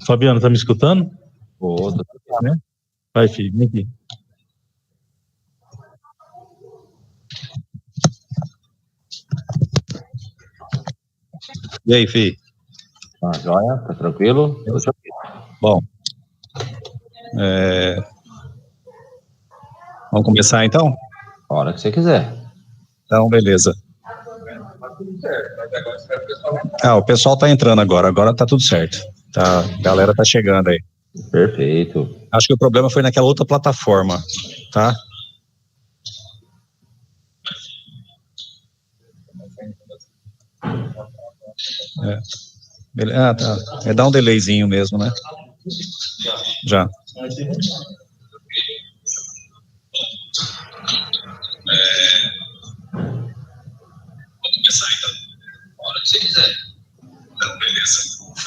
Fabiano, tá me escutando? Né? Vai, filho, vem aqui. E aí, filho? Tá joia? Tá tranquilo? Bom, vamos começar então? A hora que você quiser. Então, beleza. O pessoal tá entrando agora tá tudo certo. Tá, a galera tá chegando aí. Perfeito. Acho que o problema foi naquela outra plataforma, tá? Tá. Dá um delayzinho mesmo, né? Já. Vamos começar então. A hora que você quiser. Então, beleza.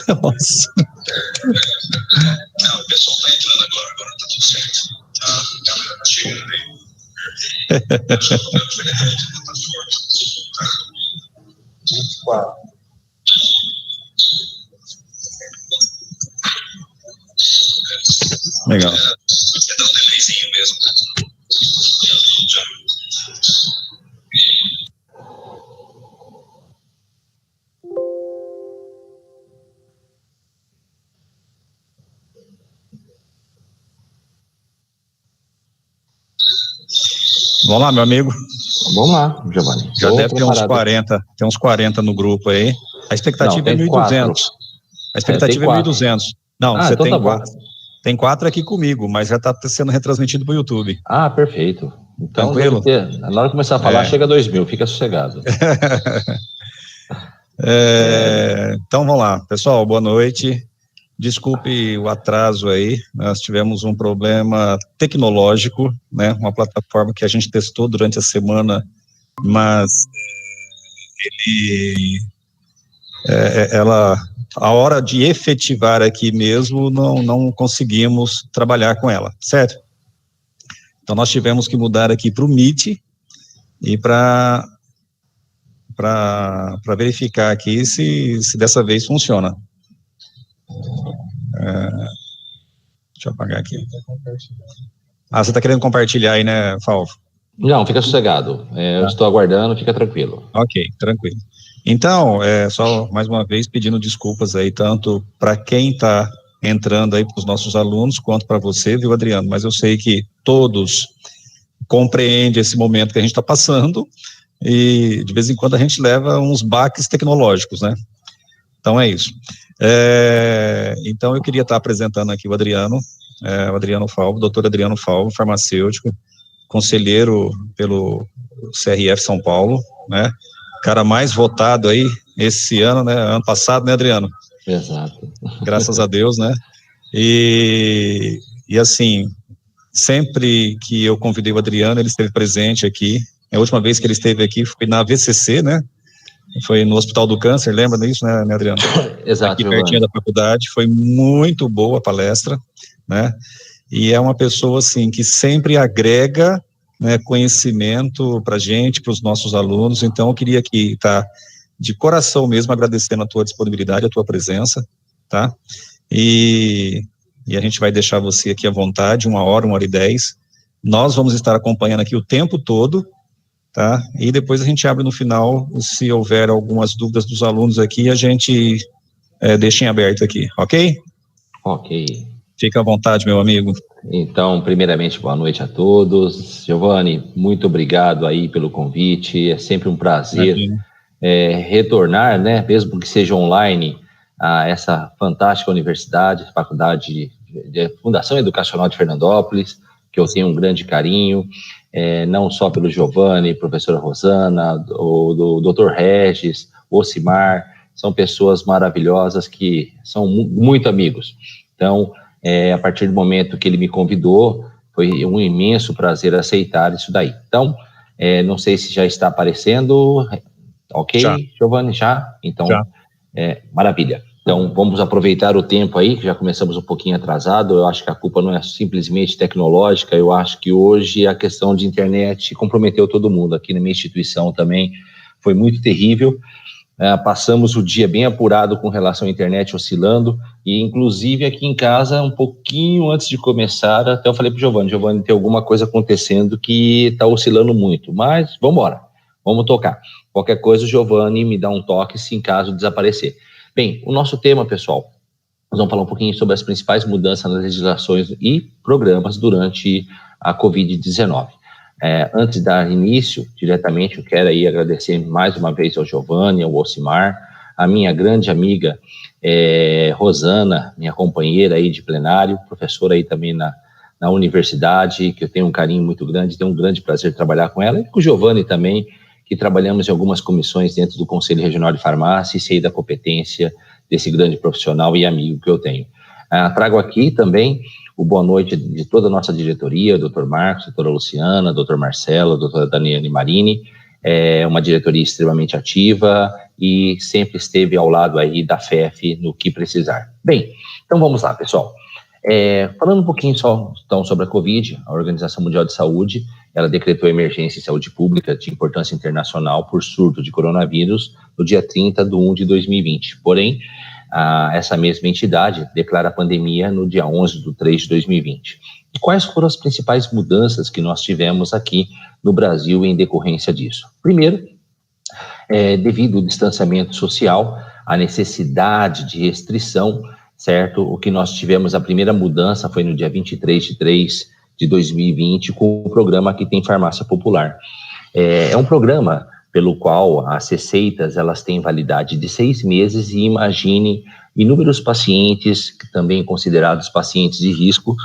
Nossa. O pessoal tá entrando agora tá tudo certo. Tá? A galera tá chegando aí. Legal. Dá um delayzinho mesmo. Já. Vamos lá, meu amigo. Vamos lá, Giovanni. Já deve ter uns 40, tem uns 40 no grupo aí. A expectativa é 1.200. A expectativa é 1.200. Não, você então tem 4 aqui comigo, mas já está sendo retransmitido para o YouTube. Ah, perfeito. Então, tranquilo? Na hora que começar a falar, chega a 2.000, fica sossegado. Então, vamos lá. Pessoal, boa noite. Desculpe o atraso aí, nós tivemos um problema tecnológico, né, uma plataforma que a gente testou durante a semana, mas a hora de efetivar aqui mesmo, não conseguimos trabalhar com ela, certo? Então, nós tivemos que mudar aqui para o Meet e para verificar aqui se dessa vez funciona. Deixa eu apagar aqui. Você está querendo compartilhar aí, né, Falvo? Não, fica sossegado. Eu estou aguardando, fica tranquilo. Ok, tranquilo. Então, só mais uma vez pedindo desculpas aí, tanto para quem está entrando aí, para os nossos alunos, quanto para você, viu, Adriano? Mas eu sei que todos compreendem esse momento que a gente está passando e, de vez em quando, a gente leva uns baques tecnológicos, né? Então, é isso. Então, eu queria estar apresentando aqui o Adriano Falvo, doutor Adriano Falvo, farmacêutico, conselheiro pelo CRF São Paulo, né? Cara mais votado aí esse ano, né? Ano passado, né, Adriano? Exato. Graças a Deus, né? E assim, sempre que eu convidei o Adriano, ele esteve presente aqui. A última vez que ele esteve aqui foi na VCC, né? Foi no Hospital do Câncer, lembra disso, né, Adriano? Exato, aqui pertinho da faculdade, foi muito boa a palestra, né? E é uma pessoa, assim, que sempre agrega, né, conhecimento para a gente, para os nossos alunos. Então, eu queria aqui estar de coração mesmo agradecendo a tua disponibilidade, a tua presença, tá? E a gente vai deixar você aqui à vontade, 1h e 10. Nós vamos estar acompanhando aqui o tempo todo, tá? E depois a gente abre no final, se houver algumas dúvidas dos alunos aqui, a gente deixa em aberto aqui, ok? Ok. Fica à vontade, meu amigo. Então, primeiramente, boa noite a todos. Giovanni, muito obrigado aí pelo convite, é sempre um prazer retornar, né, mesmo que seja online, a essa fantástica universidade, Faculdade de Fundação Educacional de Fernandópolis, que eu tenho um grande carinho, não só pelo Giovanni, professora Rosana, do Dr. Regis, Ocimar, são pessoas maravilhosas que são muito amigos. Então, a partir do momento que ele me convidou, foi um imenso prazer aceitar isso daí. Então, não sei se já está aparecendo, ok, já. Giovanni, já? Então, já. Maravilha. Então, vamos aproveitar o tempo aí, que já começamos um pouquinho atrasado. Eu acho que a culpa não é simplesmente tecnológica, eu acho que hoje a questão de internet comprometeu todo mundo. Aqui na minha instituição também foi muito terrível. Passamos o dia bem apurado com relação à internet oscilando, e inclusive aqui em casa, um pouquinho antes de começar, até eu falei para o Giovanni, tem alguma coisa acontecendo que está oscilando muito, mas vamos embora, vamos tocar. Qualquer coisa, o Giovanni me dá um toque se em caso desaparecer. Bem, o nosso tema, pessoal, nós vamos falar um pouquinho sobre as principais mudanças nas legislações e programas durante a Covid-19. Antes de dar início, diretamente, eu quero aí agradecer mais uma vez ao Giovanni, ao Ocimar, a minha grande amiga Rosana, minha companheira aí de plenário, professora aí também na universidade, que eu tenho um carinho muito grande, tenho um grande prazer de trabalhar com ela, e com o Giovanni também, que trabalhamos em algumas comissões dentro do Conselho Regional de Farmácia, e sei da competência desse grande profissional e amigo que eu tenho. Trago aqui também o boa noite de toda a nossa diretoria, Dr. Marcos, doutora Luciana, Dr. Marcelo, doutora Daniele Marini, uma diretoria extremamente ativa e sempre esteve ao lado aí da FEF no que precisar. Bem, então vamos lá, pessoal. Falando um pouquinho só então, sobre a Covid, a Organização Mundial de Saúde, ela decretou emergência em saúde pública de importância internacional por surto de coronavírus no dia 30/1/2020. Porém, essa mesma entidade declara a pandemia no dia 11/3/2020. E quais foram as principais mudanças que nós tivemos aqui no Brasil em decorrência disso? Primeiro, devido ao distanciamento social, a necessidade de restrição, certo? O que nós tivemos, a primeira mudança foi no dia 23/3/2020, com o programa Aqui Tem Farmácia Popular. É um programa pelo qual as receitas elas têm validade de 6 meses, e imagine inúmeros pacientes, também considerados pacientes de risco,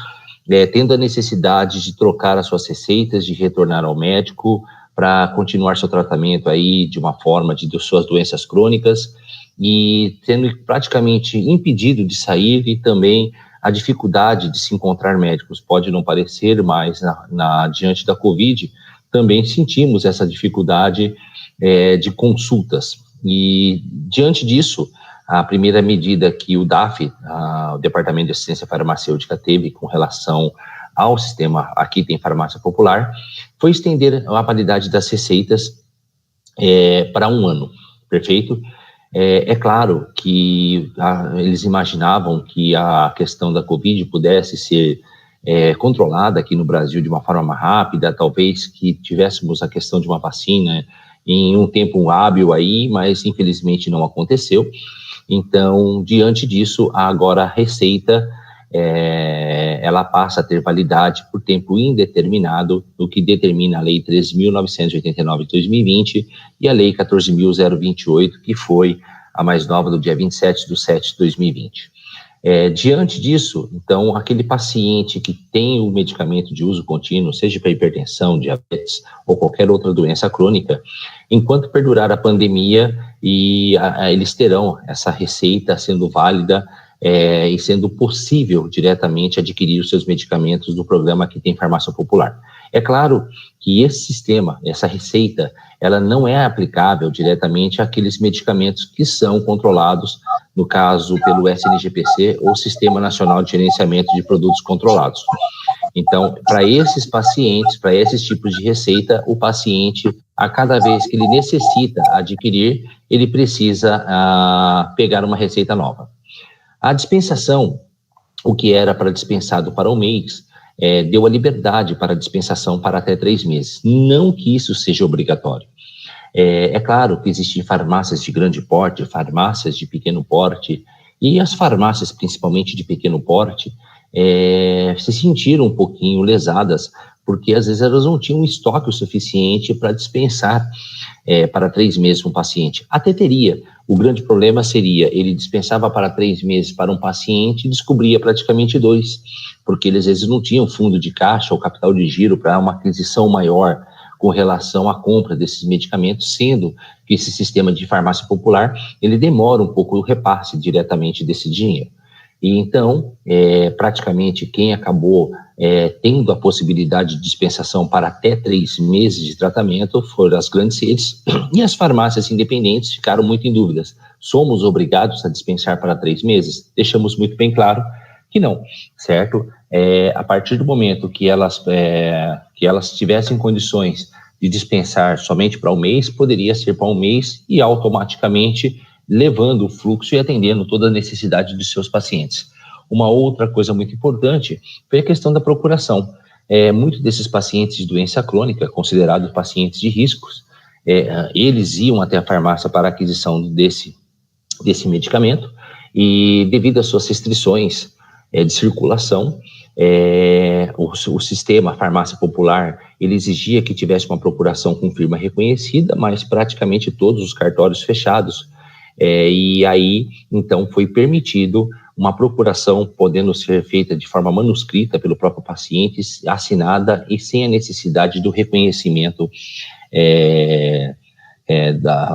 tendo a necessidade de trocar as suas receitas, de retornar ao médico para continuar seu tratamento aí de uma forma de suas doenças crônicas, e sendo praticamente impedido de sair, e também a dificuldade de se encontrar médicos. Pode não parecer, mas diante da Covid, também sentimos essa dificuldade de consultas. E, diante disso, a primeira medida que o DAF, o Departamento de Assistência Farmacêutica, teve com relação ao sistema Aqui Tem Farmácia Popular, foi estender a validade das receitas para 1 ano, perfeito? É claro que eles imaginavam que a questão da Covid pudesse ser controlada aqui no Brasil de uma forma mais rápida, talvez que tivéssemos a questão de uma vacina em um tempo hábil aí, mas infelizmente não aconteceu. Então, diante disso, agora a receita, ela passa a ter validade por tempo indeterminado, o que determina a Lei 13.989 de 2020 e a Lei 14.028, que foi a mais nova, do dia 27/7/2020. Diante disso, então, aquele paciente que tem o medicamento de uso contínuo, seja para hipertensão, diabetes ou qualquer outra doença crônica, enquanto perdurar a pandemia, eles terão essa receita sendo válida e sendo possível diretamente adquirir os seus medicamentos do programa Aqui Tem Farmácia Popular. É claro que esse sistema, essa receita, ela não é aplicável diretamente àqueles medicamentos que são controlados, no caso, pelo SNGPC, ou Sistema Nacional de Gerenciamento de Produtos Controlados. Então, para esses pacientes, para esses tipos de receita, o paciente, a cada vez que ele necessita adquirir, ele precisa pegar uma receita nova. A dispensação, o que era para dispensado para um mês, deu a liberdade para dispensação para até 3 meses. Não que isso seja obrigatório. É claro que existem farmácias de grande porte, farmácias de pequeno porte, e as farmácias, principalmente de pequeno porte, se sentiram um pouquinho lesadas, porque às vezes elas não tinham estoque o suficiente para dispensar para 3 meses um paciente. Até teria. O grande problema seria, ele dispensava para 3 meses para um paciente e descobria praticamente 2, porque eles às vezes não tinham fundo de caixa ou capital de giro para uma aquisição maior com relação à compra desses medicamentos, sendo que esse sistema de farmácia popular, ele demora um pouco o repasse diretamente desse dinheiro. E então, praticamente quem acabou tendo a possibilidade de dispensação para até 3 meses de tratamento foram as grandes redes, e as farmácias independentes ficaram muito em dúvidas. Somos obrigados a dispensar para 3 meses? Deixamos muito bem claro que não, certo? A partir do momento que elas tivessem condições de dispensar somente para um mês, poderia ser para um mês e automaticamente levando o fluxo e atendendo toda a necessidade de seus pacientes. Uma outra coisa muito importante foi a questão da procuração. Muitos desses pacientes de doença crônica, considerados pacientes de riscos, eles iam até a farmácia para a aquisição desse medicamento e, devido às suas restrições de circulação, o sistema, a farmácia popular, ele exigia que tivesse uma procuração com firma reconhecida, mas praticamente todos os cartórios fechados. E aí, então, foi permitido uma procuração podendo ser feita de forma manuscrita pelo próprio paciente, assinada e sem a necessidade do reconhecimento,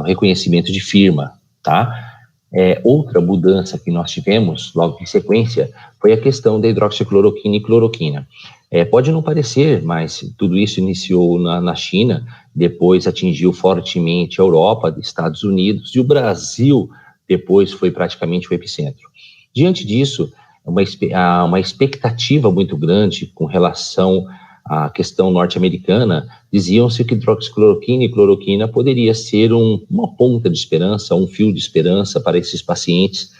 reconhecimento de firma, tá? Outra mudança que nós tivemos, logo em sequência, foi a questão da hidroxicloroquina e cloroquina. Pode não parecer, mas tudo isso iniciou na China, depois atingiu fortemente a Europa, Estados Unidos, e o Brasil depois foi praticamente o epicentro. Diante disso, uma expectativa muito grande com relação à questão norte-americana, diziam-se que hidroxicloroquina e cloroquina poderia ser uma ponta de esperança, um fio de esperança para esses pacientes,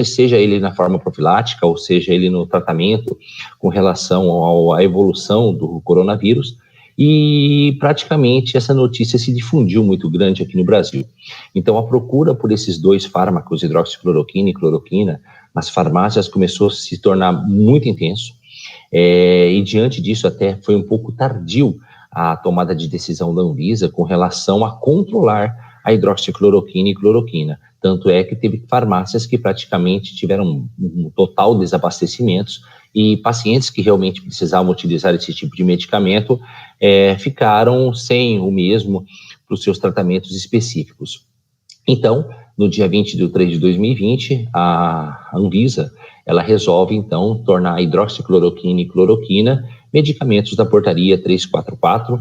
seja ele na forma profilática, ou seja ele no tratamento com relação à evolução do coronavírus, e praticamente essa notícia se difundiu muito grande aqui no Brasil. Então a procura por esses dois fármacos, hidroxicloroquina e cloroquina, nas farmácias começou a se tornar muito intenso, e diante disso até foi um pouco tardio a tomada de decisão da Anvisa com relação a controlar a hidroxicloroquina e cloroquina. Tanto é que teve farmácias que praticamente tiveram um total desabastecimento e pacientes que realmente precisavam utilizar esse tipo de medicamento ficaram sem o mesmo para os seus tratamentos específicos. Então, no dia 20 de 3 de 2020, a Anvisa, ela resolve, então, tornar a hidroxicloroquina e cloroquina medicamentos da portaria 344,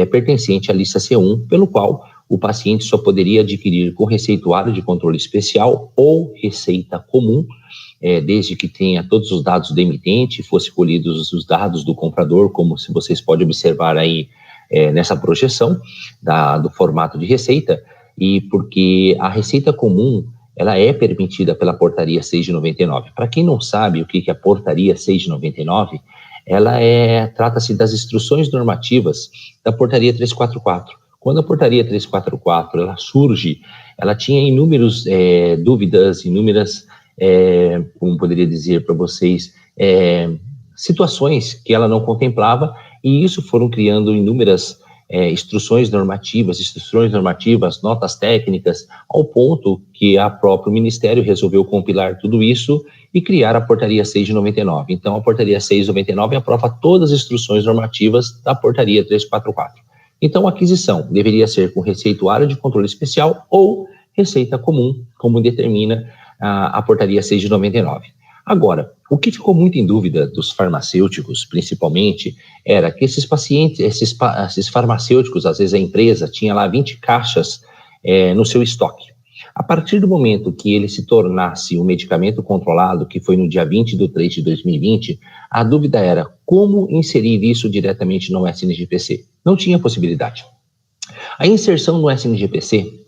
pertencente à lista C1, pelo qual o paciente só poderia adquirir com receituário de controle especial ou receita comum, desde que tenha todos os dados do emitente, fosse colhidos os dados do comprador, como se vocês podem observar aí nessa projeção do formato de receita, e porque a receita comum, ela é permitida pela portaria 6 de 99. Para quem não sabe o que é a portaria 6 de 99, ela trata-se das instruções normativas da portaria 344. Quando a portaria 344 ela surge, ela tinha inúmeras dúvidas, inúmeras, como poderia dizer para vocês, situações que ela não contemplava, e isso foram criando inúmeras instruções normativas, notas técnicas, ao ponto que a próprio Ministério resolveu compilar tudo isso e criar a portaria 6 de 99. Então, a portaria 6 de 99 aprova todas as instruções normativas da portaria 344. Então, a aquisição deveria ser com receituário de controle especial ou receita comum, como determina a portaria 6 de 99. Agora, o que ficou muito em dúvida dos farmacêuticos, principalmente, era que esses pacientes, esses farmacêuticos, às vezes a empresa tinha lá 20 caixas no seu estoque. A partir do momento que ele se tornasse um medicamento controlado, que foi no dia 20 de 3 de 2020, a dúvida era como inserir isso diretamente no SNGPC. Não tinha possibilidade. A inserção no SNGPC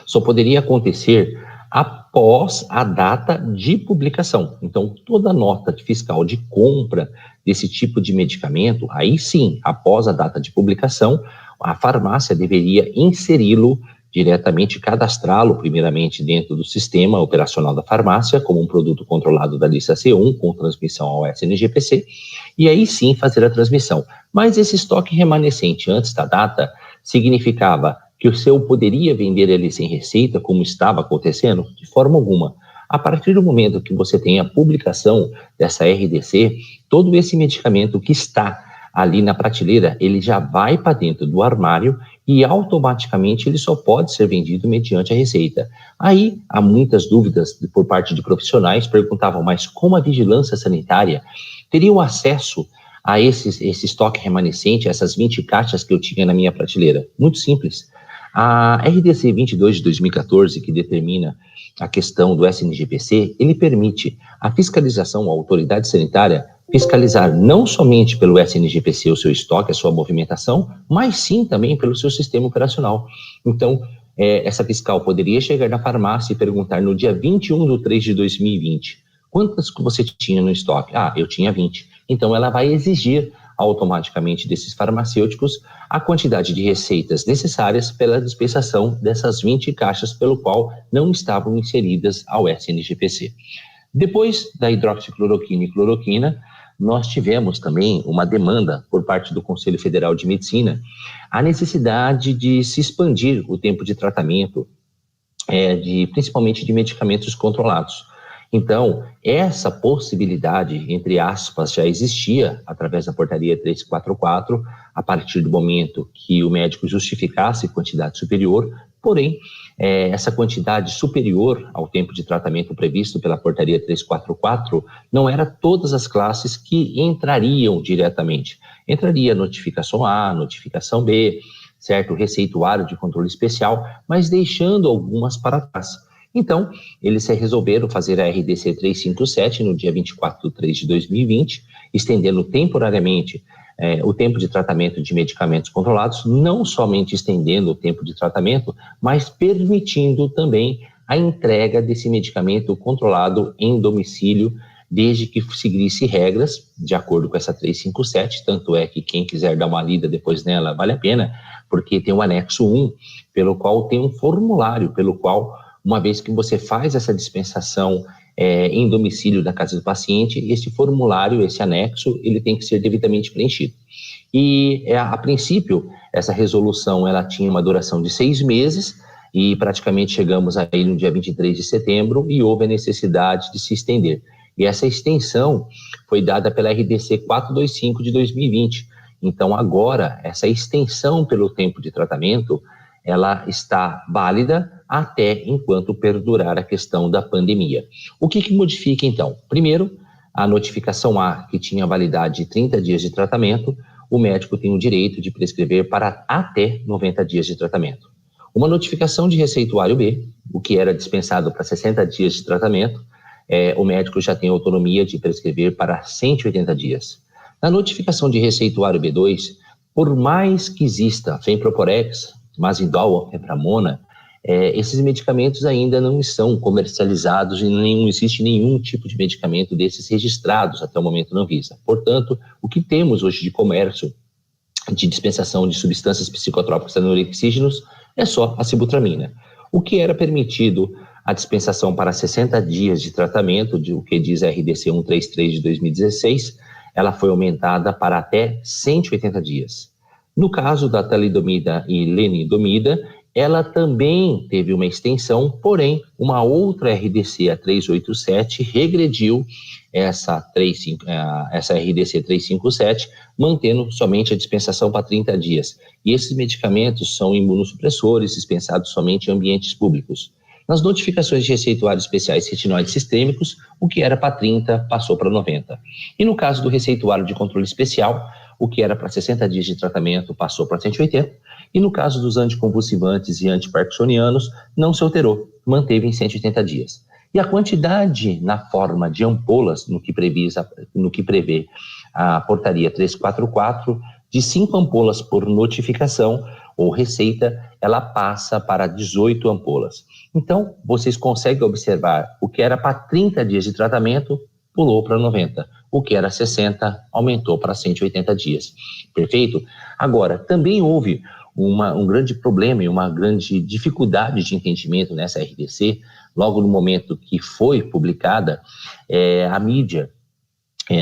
só poderia acontecer após a data de publicação. Então, toda nota fiscal de compra desse tipo de medicamento, aí sim, após a data de publicação, a farmácia deveria inseri-lo diretamente, cadastrá-lo primeiramente dentro do sistema operacional da farmácia, como um produto controlado da lista C1, com transmissão ao SNGPC, e aí sim fazer a transmissão. Mas esse estoque remanescente antes da data significava que o seu poderia vender ele sem receita, como estava acontecendo? De forma alguma. A partir do momento que você tem a publicação dessa RDC, todo esse medicamento que está ali na prateleira, ele já vai para dentro do armário e automaticamente ele só pode ser vendido mediante a receita. Aí há muitas dúvidas por parte de profissionais, perguntavam, mas como a vigilância sanitária teria acesso a esse estoque remanescente, essas 20 caixas que eu tinha na minha prateleira? Muito simples. A RDC 22 de 2014, que determina a questão do SNGPC, ele permite a fiscalização, a autoridade sanitária, fiscalizar não somente pelo SNGPC o seu estoque, a sua movimentação, mas sim também pelo seu sistema operacional. Então, essa fiscal poderia chegar na farmácia e perguntar no dia 21/3/2020, quantas que você tinha no estoque? Eu tinha 20. Então, ela vai exigir automaticamente desses farmacêuticos a quantidade de receitas necessárias pela dispensação dessas 20 caixas pelo qual não estavam inseridas ao SNGPC. Depois da hidroxicloroquina e cloroquina, nós tivemos também uma demanda por parte do Conselho Federal de Medicina, a necessidade de se expandir o tempo de tratamento, principalmente de medicamentos controlados. Então, essa possibilidade, entre aspas, já existia através da portaria 344, a partir do momento que o médico justificasse quantidade superior, porém, essa quantidade superior ao tempo de tratamento previsto pela portaria 344 não era todas as classes que entrariam diretamente. Entraria notificação A, notificação B, certo? Receituário de controle especial, mas deixando algumas para trás. Então, eles resolveram fazer a RDC 357 no dia 24/3/2020, estendendo temporariamente o tempo de tratamento de medicamentos controlados, não somente estendendo o tempo de tratamento, mas permitindo também a entrega desse medicamento controlado em domicílio, desde que seguisse regras, de acordo com essa 357, tanto é que quem quiser dar uma lida depois nela, vale a pena, porque tem o anexo 1, pelo qual tem um formulário, pelo qual, uma vez que você faz essa dispensação em domicílio da casa do paciente, esse formulário, esse anexo, ele tem que ser devidamente preenchido. E, a princípio, essa resolução, ela tinha uma duração de 6 meses, e praticamente chegamos aí no dia 23 de setembro, e houve a necessidade de se estender. E essa extensão foi dada pela RDC 425 de 2020. Então, agora, essa extensão pelo tempo de tratamento, ela está válida até enquanto perdurar a questão da pandemia. O que modifica, então? Primeiro, a notificação A, que tinha validade de 30 dias de tratamento, o médico tem o direito de prescrever para até 90 dias de tratamento. Uma notificação de receituário B, o que era dispensado para 60 dias de tratamento, o médico já tem autonomia de prescrever para 180 dias. Na notificação de receituário B2, por mais que exista Femproporex, Mazidol, Fepramona, esses medicamentos ainda não são comercializados e não existe nenhum tipo de medicamento desses registrados até o momento na Anvisa. Portanto, o que temos hoje de comércio de dispensação de substâncias psicotrópicas anorexígenos é só a sibutramina. O que era permitido a dispensação para 60 dias de tratamento, o que diz a RDC 133 de 2016, ela foi aumentada para até 180 dias. No caso da talidomida e lenidomida, ela também teve uma extensão, porém, uma outra RDC, a 387, regrediu essa RDC 357, mantendo somente a dispensação para 30 dias. E esses medicamentos são imunossupressores, dispensados somente em ambientes públicos. Nas notificações de receituários especiais retinoides sistêmicos, o que era para 30 passou para 90. E no caso do receituário de controle especial, o que era para 60 dias de tratamento passou para 180. E no caso dos anticonvulsivantes e antiparkinsonianos, não se alterou, manteve em 180 dias. E a quantidade na forma de ampolas, no que prevê a portaria 344, de 5 ampolas por notificação ou receita, ela passa para 18 ampolas. Então, vocês conseguem observar o que era para 30 dias de tratamento, pulou para 90. O que era 60, aumentou para 180 dias. Perfeito? Agora, também houve um grande problema e uma grande dificuldade de entendimento nessa RDC, logo no momento que foi publicada, a mídia,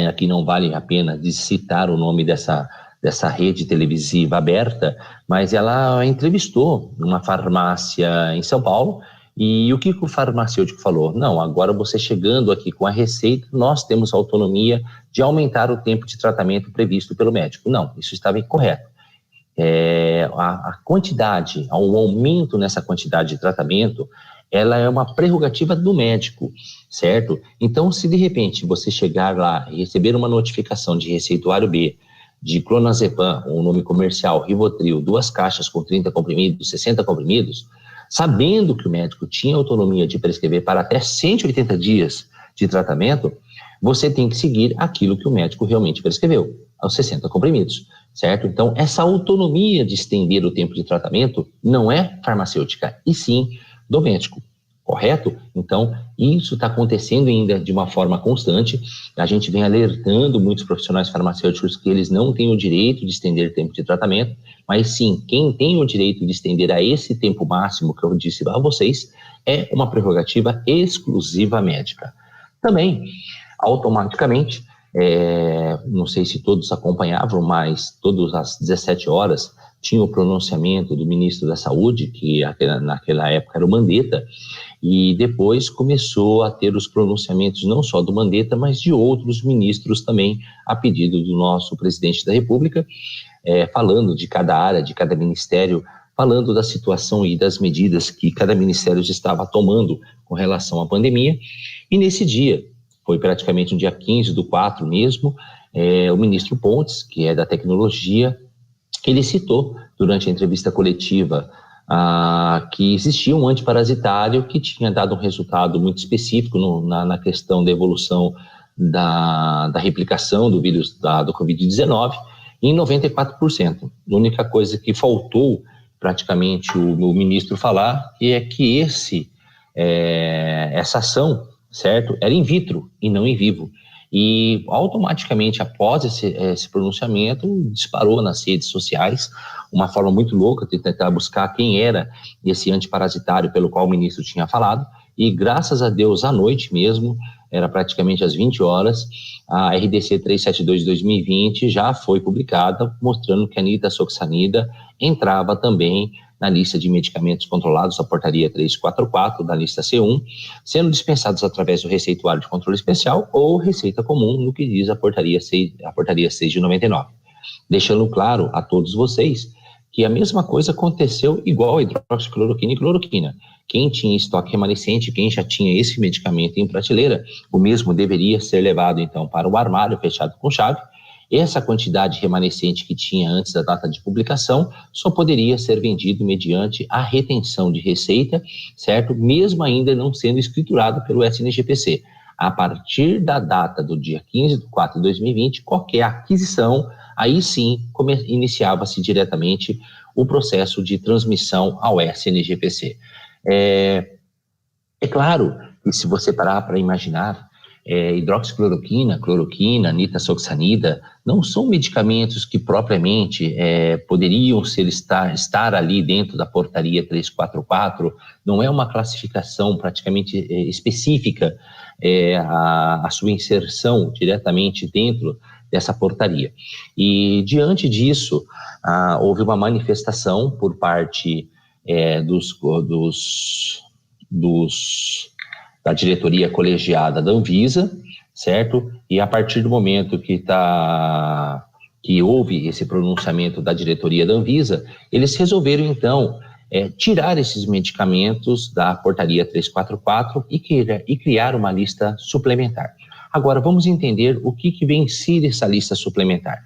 aqui não vale a pena de citar o nome dessa rede televisiva aberta, mas ela entrevistou uma farmácia em São Paulo, e o que o farmacêutico falou? Não, agora você chegando aqui com a receita, nós temos autonomia de aumentar o tempo de tratamento previsto pelo médico. Não, isso estava incorreto. A quantidade, o aumento nessa quantidade de tratamento, ela é uma prerrogativa do médico, certo? Então, se de repente você chegar lá e receber uma notificação de receituário B, de clonazepam, o nome comercial, Rivotril, 2 caixas com 30 comprimidos, 60 comprimidos, sabendo que o médico tinha autonomia de prescrever para até 180 dias de tratamento, você tem que seguir aquilo que o médico realmente prescreveu, aos 60 comprimidos, certo? Então, essa autonomia de estender o tempo de tratamento não é farmacêutica, e sim do médico, correto? Então, isso está acontecendo ainda de uma forma constante. A gente vem alertando muitos profissionais farmacêuticos que eles não têm o direito de estender tempo de tratamento, mas sim, quem tem o direito de estender a esse tempo máximo que eu disse a vocês, é uma prerrogativa exclusiva médica. Também, automaticamente, não sei se todos acompanhavam, mas todas as 17 horas tinha o pronunciamento do ministro da Saúde, que naquela época era o Mandetta, e depois começou a ter os pronunciamentos não só do Mandetta, mas de outros ministros também, a pedido do nosso presidente da República, falando de cada área, de cada ministério, falando da situação e das medidas que cada ministério estava tomando com relação à pandemia. E nesse dia, foi praticamente no dia 15/4 mesmo, o ministro Pontes, que é da tecnologia, ele citou durante a entrevista coletiva que existia um antiparasitário que tinha dado um resultado muito específico na questão da evolução da replicação do vírus do Covid-19 em 94%. A única coisa que faltou praticamente o ministro falar é que essa ação, certo, era in vitro e não em vivo. E automaticamente, após esse pronunciamento, disparou nas redes sociais uma forma muito louca de tentar buscar quem era esse antiparasitário pelo qual o ministro tinha falado. E graças a Deus, à noite mesmo, era praticamente às 20 horas, a RDC 372/2020 já foi publicada, mostrando que a nitazoxanida entrava também na lista de medicamentos controlados da portaria 344, da lista C1, sendo dispensados através do receituário de controle especial ou receita comum, no que diz a portaria 6 de 99. Deixando claro a todos vocês que a mesma coisa aconteceu igual a hidroxicloroquina e cloroquina. Quem tinha estoque remanescente, quem já tinha esse medicamento em prateleira, o mesmo deveria ser levado então para o armário fechado com chave. Essa quantidade remanescente que tinha antes da data de publicação só poderia ser vendido mediante a retenção de receita, certo? Mesmo ainda não sendo escriturado pelo SNGPC. A partir da data do dia 15/4/2020, qualquer aquisição, aí sim iniciava-se diretamente o processo de transmissão ao SNGPC. É claro que se você parar para imaginar, hidroxicloroquina, cloroquina, nitazoxanida, não são medicamentos que propriamente poderiam estar ali dentro da portaria 344, não é uma classificação praticamente específica a sua inserção diretamente dentro dessa portaria. E diante disso, houve uma manifestação por parte da diretoria colegiada da Anvisa, certo? E a partir do momento que houve esse pronunciamento da diretoria da Anvisa, eles resolveram, então, tirar esses medicamentos da portaria 344 e criar uma lista suplementar. Agora, vamos entender o que vem ser essa lista suplementar.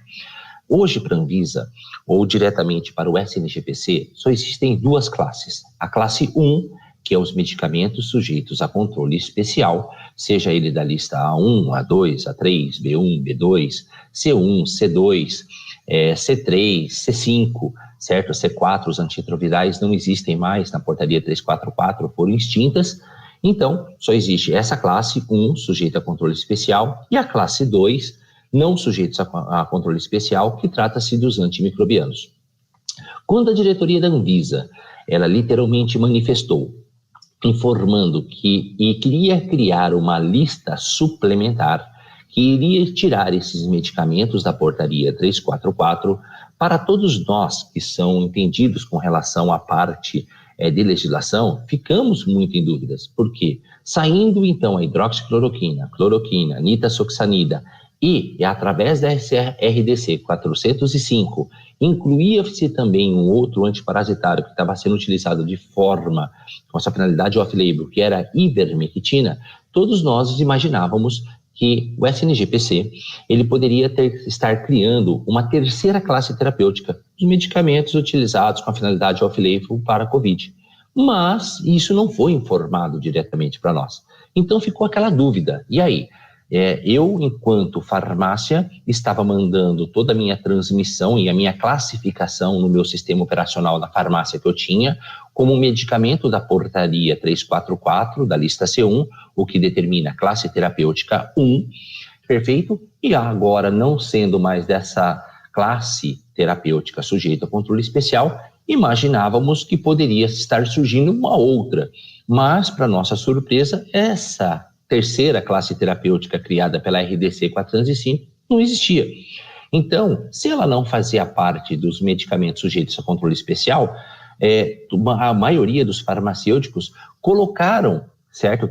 Hoje, para a Anvisa, ou diretamente para o SNGPC, só existem duas classes. A classe 1, que é os medicamentos sujeitos a controle especial, seja ele da lista A1, A2, A3, B1, B2, C1, C2, C3, C5, certo? C4, os antirretrovirais não existem mais na portaria 344, foram extintas. Então, só existe essa classe 1, sujeita a controle especial, e a classe 2, não sujeitos a controle especial, que trata-se dos antimicrobianos. Quando a diretoria da Anvisa, ela literalmente manifestou, informando que queria criar uma lista suplementar que iria tirar esses medicamentos da portaria 344 para todos nós que são entendidos com relação à parte de legislação, ficamos muito em dúvidas, porque saindo então a hidroxicloroquina, cloroquina, nitazoxanida e através da RDC 405, incluía-se também um outro antiparasitário que estava sendo utilizado de forma, com essa finalidade off-label, que era a ivermectina, todos nós imaginávamos que o SNGPC, ele poderia estar criando uma terceira classe terapêutica de medicamentos utilizados com a finalidade off-label para a COVID. Mas isso não foi informado diretamente para nós. Então ficou aquela dúvida. E aí? Eu, enquanto farmácia, estava mandando toda a minha transmissão e a minha classificação no meu sistema operacional da farmácia que eu tinha, como medicamento da portaria 344, da lista C1, o que determina classe terapêutica 1, perfeito? E agora, não sendo mais dessa classe terapêutica sujeita a controle especial, imaginávamos que poderia estar surgindo uma outra. Mas, para nossa surpresa, essa terceira classe terapêutica criada pela RDC 405 não existia. Então, se ela não fazia parte dos medicamentos sujeitos a controle especial, a maioria dos farmacêuticos colocaram, certo?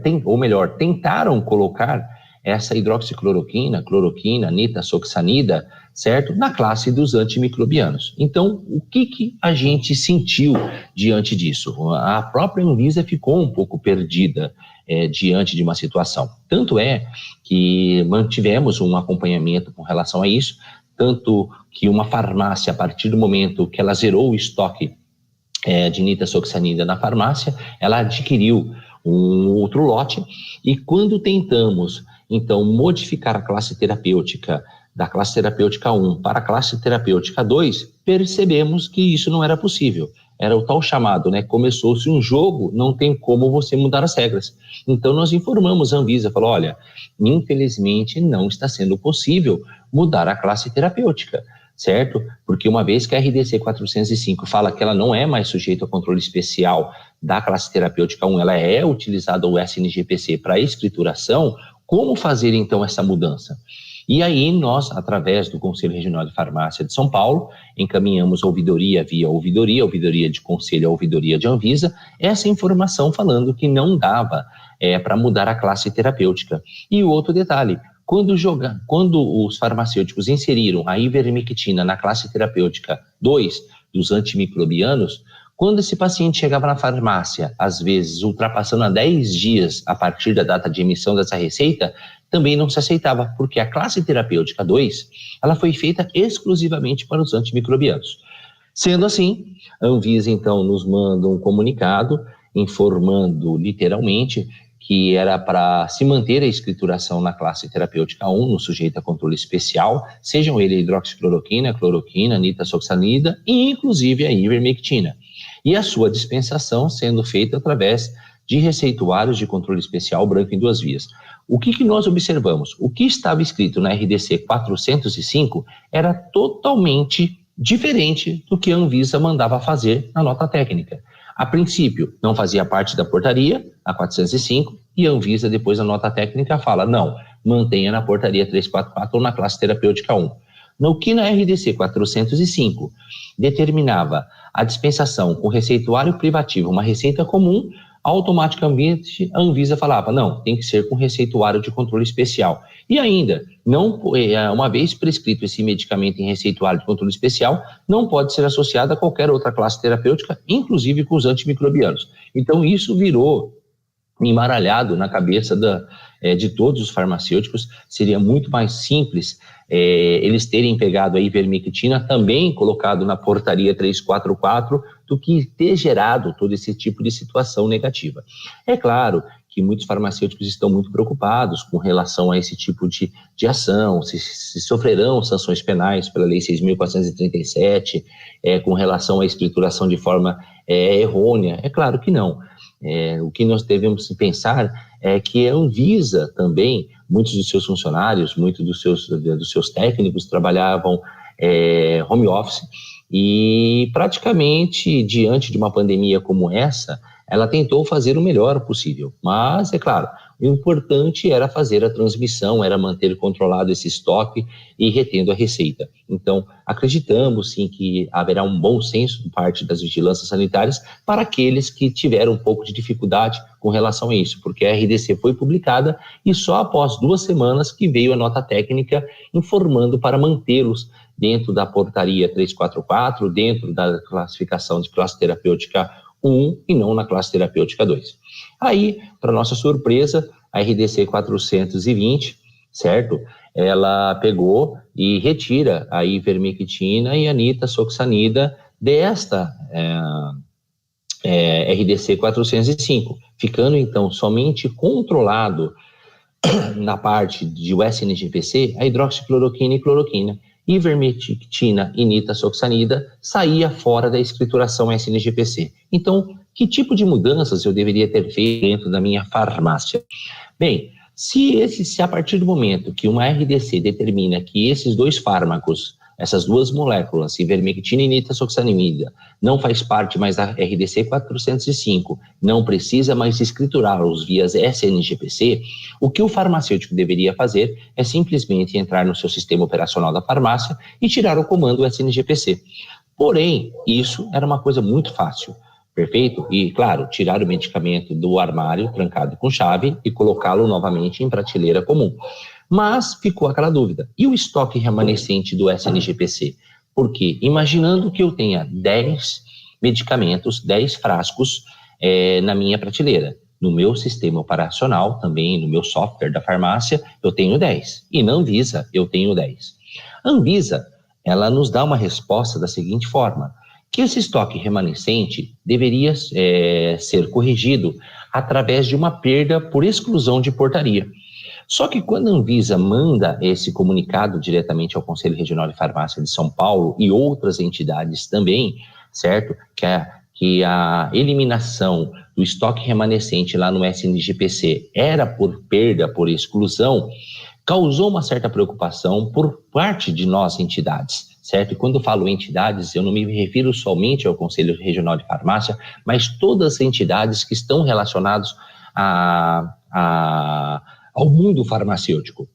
Tentaram colocar essa hidroxicloroquina, cloroquina, nitazoxanida, certo? Na classe dos antimicrobianos. Então, o que a gente sentiu diante disso? A própria Anvisa ficou um pouco perdida diante de uma situação. Tanto é que mantivemos um acompanhamento com relação a isso, tanto que uma farmácia, a partir do momento que ela zerou o estoque de nitazoxanida na farmácia, ela adquiriu um outro lote, e quando tentamos, então, modificar a classe terapêutica da classe terapêutica 1 para a classe terapêutica 2, percebemos que isso não era possível. Era o tal chamado, né? Começou-se um jogo, não tem como você mudar as regras. Então, nós informamos a Anvisa, falou, olha, infelizmente não está sendo possível mudar a classe terapêutica, certo? Porque uma vez que a RDC 405 fala que ela não é mais sujeita a controle especial da classe terapêutica 1, ela é utilizada o SNGPC para escrituração, como fazer então essa mudança? E aí nós, através do Conselho Regional de Farmácia de São Paulo, encaminhamos a ouvidoria via ouvidoria de conselho a ouvidoria de Anvisa, essa informação falando que não dava para mudar a classe terapêutica. E o outro detalhe, quando os farmacêuticos inseriram a ivermectina na classe terapêutica 2 dos antimicrobianos, quando esse paciente chegava na farmácia, às vezes ultrapassando a 10 dias a partir da data de emissão dessa receita, também não se aceitava, porque a classe terapêutica 2, ela foi feita exclusivamente para os antimicrobianos. Sendo assim, a Anvisa então nos manda um comunicado informando literalmente que era para se manter a escrituração na classe terapêutica 1, no sujeito a controle especial, sejam ele a hidroxicloroquina, cloroquina, nitazoxanida e inclusive a ivermectina. E a sua dispensação sendo feita através de receituários de controle especial branco em 2 vias. O que nós observamos? O que estava escrito na RDC 405 era totalmente diferente do que a Anvisa mandava fazer na nota técnica. A princípio, não fazia parte da portaria, a 405, e a Anvisa, depois da nota técnica, fala, não, mantenha na portaria 344 ou na classe terapêutica 1. No que na RDC 405 determinava a dispensação com receituário privativo, uma receita comum, automaticamente a Anvisa falava, não, tem que ser com receituário de controle especial. E ainda, não, uma vez prescrito esse medicamento em receituário de controle especial, não pode ser associado a qualquer outra classe terapêutica, inclusive com os antimicrobianos. Então isso virou embaralhado na cabeça de todos os farmacêuticos. Seria muito mais simples eles terem pegado a ivermectina, também colocado na portaria 344, do que ter gerado todo esse tipo de situação negativa. É claro que muitos farmacêuticos estão muito preocupados com relação a esse tipo de ação, se sofrerão sanções penais pela Lei 6.437, com relação à escrituração de forma errônea. É claro que não. O que nós devemos pensar é que a Anvisa também, muitos dos seus funcionários, muitos dos seus técnicos trabalhavam home office, e praticamente diante de uma pandemia como essa, ela tentou fazer o melhor possível, mas é claro, o importante era fazer a transmissão, era manter controlado esse estoque e retendo a receita. Então, acreditamos sim que haverá um bom senso por parte das vigilâncias sanitárias para aqueles que tiveram um pouco de dificuldade com relação a isso, porque a RDC foi publicada e só após 2 semanas que veio a nota técnica informando para mantê-los dentro da portaria 344, dentro da classificação de classe terapêutica 1 e não na classe terapêutica 2. Aí, para nossa surpresa, a RDC 420, certo? Ela pegou e retira a ivermectina e a nitazoxanida desta RDC 405, ficando então somente controlado na parte de SNGPC, a hidroxicloroquina e cloroquina, ivermectina e nitazoxanida saía fora da escrituração SNGPC. Então, que tipo de mudanças eu deveria ter feito dentro da minha farmácia? Bem, se a partir do momento que uma RDC determina que esses dois fármacos, essas duas moléculas, ivermectina e nitazoxanida, não faz parte mais da RDC 405, não precisa mais escriturá-los via SNGPC, o que o farmacêutico deveria fazer é simplesmente entrar no seu sistema operacional da farmácia e tirar o comando SNGPC. Porém, isso era uma coisa muito fácil. Perfeito? E, claro, tirar o medicamento do armário trancado com chave e colocá-lo novamente em prateleira comum. Mas ficou aquela dúvida. E o estoque remanescente do SNGPC? Porque, imaginando que eu tenha 10 medicamentos, 10 frascos na minha prateleira, no meu sistema operacional, também no meu software da farmácia, eu tenho 10. E na Anvisa, eu tenho 10. A Anvisa, ela nos dá uma resposta da seguinte forma: que esse estoque remanescente deveria ser corrigido através de uma perda por exclusão de portaria. Só que quando a Anvisa manda esse comunicado diretamente ao Conselho Regional de Farmácia de São Paulo e outras entidades também, certo? Que a eliminação do estoque remanescente lá no SNGPC era por perda, por exclusão, causou uma certa preocupação por parte de nós, entidades, certo? E quando eu falo entidades, eu não me refiro somente ao Conselho Regional de Farmácia, mas todas as entidades que estão relacionadas ao mundo farmacêutico.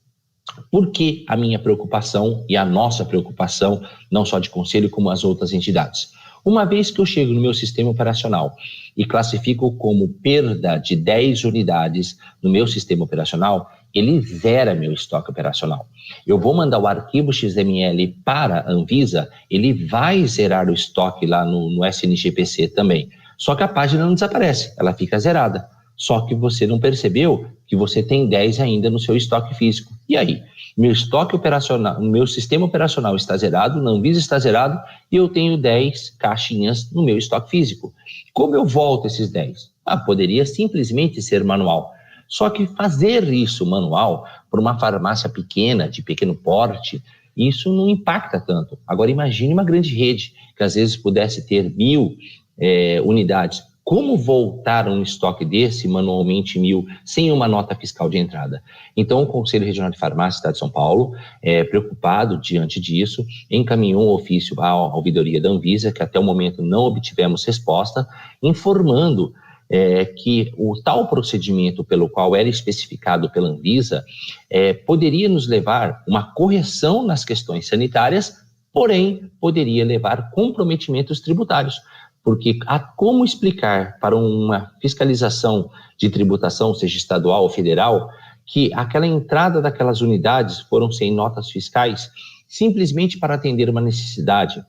Por que a minha preocupação e a nossa preocupação, não só de conselho, como as outras entidades? Uma vez que eu chego no meu sistema operacional e classifico como perda de 10 unidades no meu sistema operacional, ele zera meu estoque operacional. Eu vou mandar o arquivo XML para a Anvisa, ele vai zerar o estoque lá no SNGPC também. Só que a página não desaparece, ela fica zerada. Só que você não percebeu que você tem 10 ainda no seu estoque físico. E aí? Meu estoque operacional, meu sistema operacional está zerado, na Anvisa está zerado, e eu tenho 10 caixinhas no meu estoque físico. Como eu volto esses 10? Poderia simplesmente ser manual. Só que fazer isso manual, por uma farmácia pequena, de pequeno porte, isso não impacta tanto. Agora imagine uma grande rede, que às vezes pudesse ter 1.000 unidades. Como voltar um estoque desse, manualmente 1.000, sem uma nota fiscal de entrada? Então, o Conselho Regional de Farmácia do Estado de São Paulo, preocupado diante disso, encaminhou um ofício à ouvidoria da Anvisa, que até o momento não obtivemos resposta, informando que o tal procedimento pelo qual era especificado pela Anvisa poderia nos levar uma correção nas questões sanitárias, porém, poderia levar comprometimentos tributários. Porque como explicar para uma fiscalização de tributação, seja estadual ou federal, que aquela entrada daquelas unidades foram sem notas fiscais, simplesmente para atender uma necessidade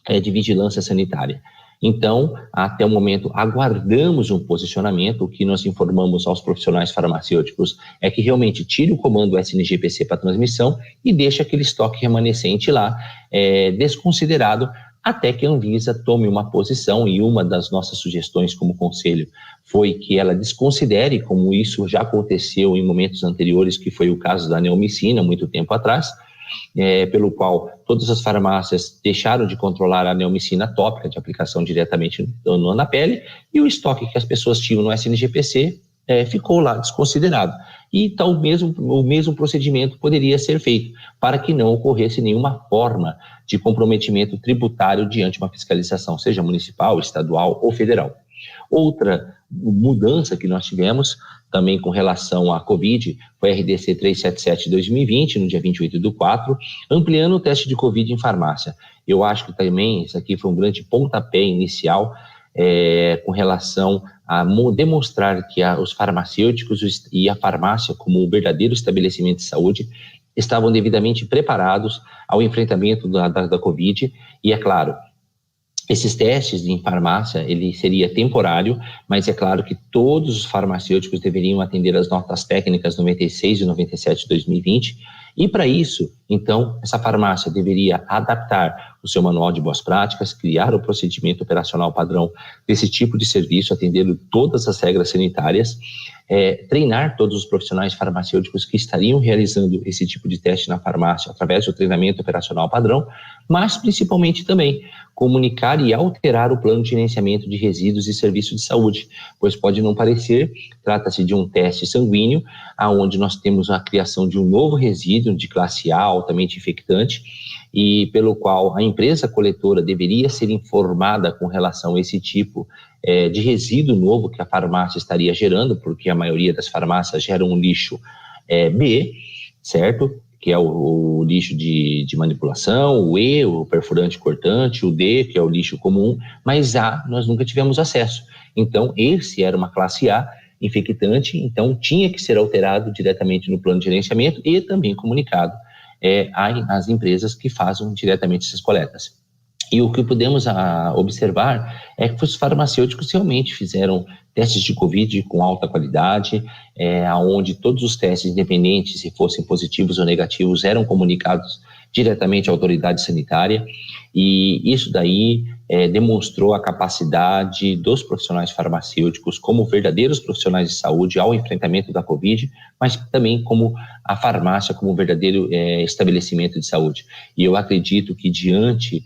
de vigilância sanitária. Então, até o momento, aguardamos um posicionamento. O que nós informamos aos profissionais farmacêuticos é que realmente tire o comando SNGPC para transmissão e deixe aquele estoque remanescente lá desconsiderado, até que a Anvisa tome uma posição. E uma das nossas sugestões como conselho foi que ela desconsidere, como isso já aconteceu em momentos anteriores, que foi o caso da neomicina, muito tempo atrás, pelo qual todas as farmácias deixaram de controlar a neomicina tópica, de aplicação diretamente na pele, e o estoque que as pessoas tinham no SNGPC ficou lá desconsiderado. E o mesmo procedimento poderia ser feito para que não ocorresse nenhuma forma de comprometimento tributário diante de uma fiscalização, seja municipal, estadual ou federal. Outra mudança que nós tivemos também com relação à Covid foi a RDC 377/2020, no dia 28/4, ampliando o teste de Covid em farmácia. Eu acho que também isso aqui foi um grande pontapé inicial com relação a demonstrar que os farmacêuticos e a farmácia, como um verdadeiro estabelecimento de saúde, estavam devidamente preparados ao enfrentamento da Covid. E, é claro, esses testes em farmácia, ele seria temporário, mas é claro que todos os farmacêuticos deveriam atender as notas técnicas 96 e 97 de 2020, E para isso, então, essa farmácia deveria adaptar o seu manual de boas práticas, criar o procedimento operacional padrão desse tipo de serviço, atendendo todas as regras sanitárias, treinar todos os profissionais farmacêuticos que estariam realizando esse tipo de teste na farmácia através do treinamento operacional padrão, mas principalmente também comunicar e alterar o plano de gerenciamento de resíduos e serviços de saúde, pois pode não parecer, trata-se de um teste sanguíneo, onde nós temos a criação de um novo resíduo de classe A, altamente infectante, e pelo qual a empresa coletora deveria ser informada com relação a esse tipo de resíduo novo que a farmácia estaria gerando, porque a maioria das farmácias geram um lixo B, certo? Que é o lixo de manipulação, o E, o perfurante cortante, o D, que é o lixo comum, mas A nós nunca tivemos acesso. Então, esse era uma classe A infectante, então tinha que ser alterado diretamente no plano de gerenciamento e também comunicado às empresas que fazem diretamente essas coletas. E o que podemos observar é que os farmacêuticos realmente fizeram testes de Covid com alta qualidade, onde todos os testes, independentes se fossem positivos ou negativos, eram comunicados diretamente à autoridade sanitária, e isso daí demonstrou a capacidade dos profissionais farmacêuticos como verdadeiros profissionais de saúde ao enfrentamento da Covid, mas também como a farmácia como verdadeiro estabelecimento de saúde. E eu acredito que diante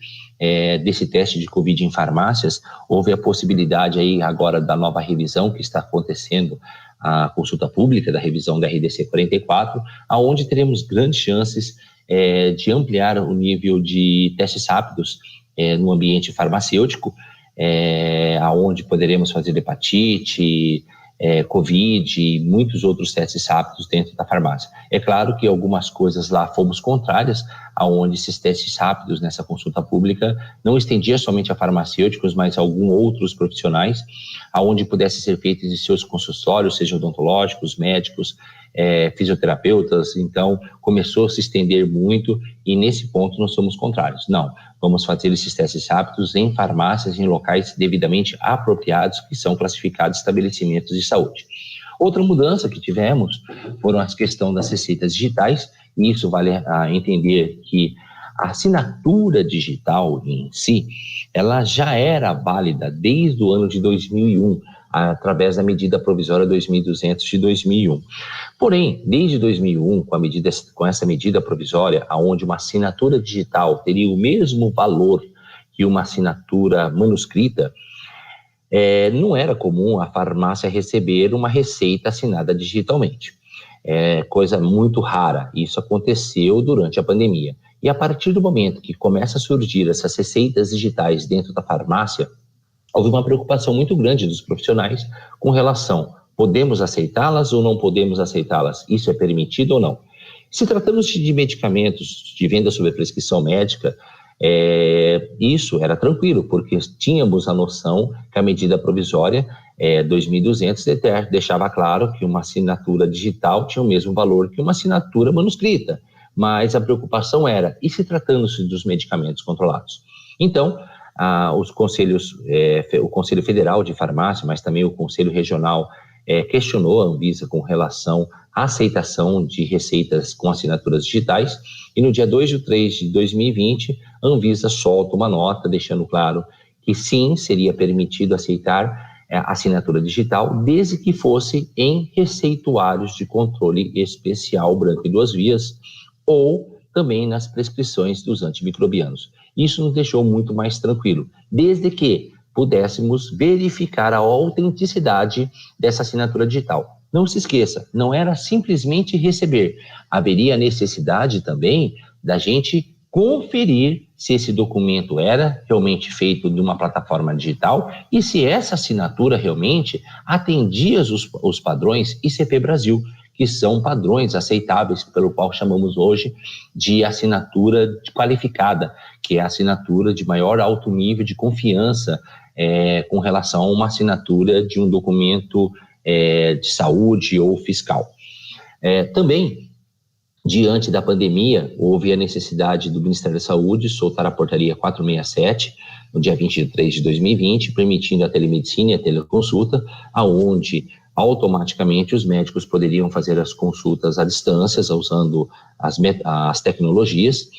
desse teste de Covid em farmácias, houve a possibilidade aí agora da nova revisão que está acontecendo, a consulta pública da revisão da RDC 44, aonde teremos grandes chances de ampliar o nível de testes rápidos no ambiente farmacêutico, aonde poderemos fazer hepatite, Covid e muitos outros testes rápidos dentro da farmácia. É claro que algumas coisas lá fomos contrárias, aonde esses testes rápidos nessa consulta pública não estendia somente a farmacêuticos, mas a alguns outros profissionais, aonde pudesse ser feito em seus consultórios, sejam odontológicos, médicos, fisioterapeutas. Então começou a se estender muito e nesse ponto nós somos contrários. Não, vamos fazer esses testes rápidos em farmácias, em locais devidamente apropriados, que são classificados estabelecimentos de saúde. Outra mudança que tivemos foram as questões das receitas digitais, e isso vale a entender que a assinatura digital em si, ela já era válida desde o ano de 2001, através da medida provisória 2200 de 2001. Porém, desde 2001, com essa medida provisória, onde uma assinatura digital teria o mesmo valor que uma assinatura manuscrita, não era comum a farmácia receber uma receita assinada digitalmente. Coisa muito rara. Isso aconteceu durante a pandemia. E a partir do momento que começa a surgir essas receitas digitais dentro da farmácia, houve uma preocupação muito grande dos profissionais com relação, podemos aceitá-las ou não podemos aceitá-las? Isso é permitido ou não? Se tratamos de medicamentos de venda sob prescrição médica, isso era tranquilo, porque tínhamos a noção que a medida provisória 2200 deixava claro que uma assinatura digital tinha o mesmo valor que uma assinatura manuscrita, mas a preocupação era, e se tratando-se dos medicamentos controlados? Então, os conselhos, o Conselho Federal de Farmácia, mas também o Conselho Regional, questionou a Anvisa com relação à aceitação de receitas com assinaturas digitais, e no dia 2/3 de 2020, a Anvisa solta uma nota deixando claro que sim, seria permitido aceitar a assinatura digital, desde que fosse em receituários de controle especial branco e 2 vias, ou também nas prescrições dos antimicrobianos. Isso nos deixou muito mais tranquilo, desde que pudéssemos verificar a autenticidade dessa assinatura digital. Não se esqueça, não era simplesmente receber, haveria necessidade também da gente conferir se esse documento era realmente feito de uma plataforma digital e se essa assinatura realmente atendia os padrões ICP Brasil, que são padrões aceitáveis, pelo qual chamamos hoje de assinatura qualificada, que é a assinatura de maior alto nível de confiança com relação a uma assinatura de um documento de saúde ou fiscal. Também, diante da pandemia, houve a necessidade do Ministério da Saúde soltar a portaria 467, no dia 23 de 2020, permitindo a telemedicina e a teleconsulta, aonde automaticamente os médicos poderiam fazer as consultas à distância, usando as tecnologias,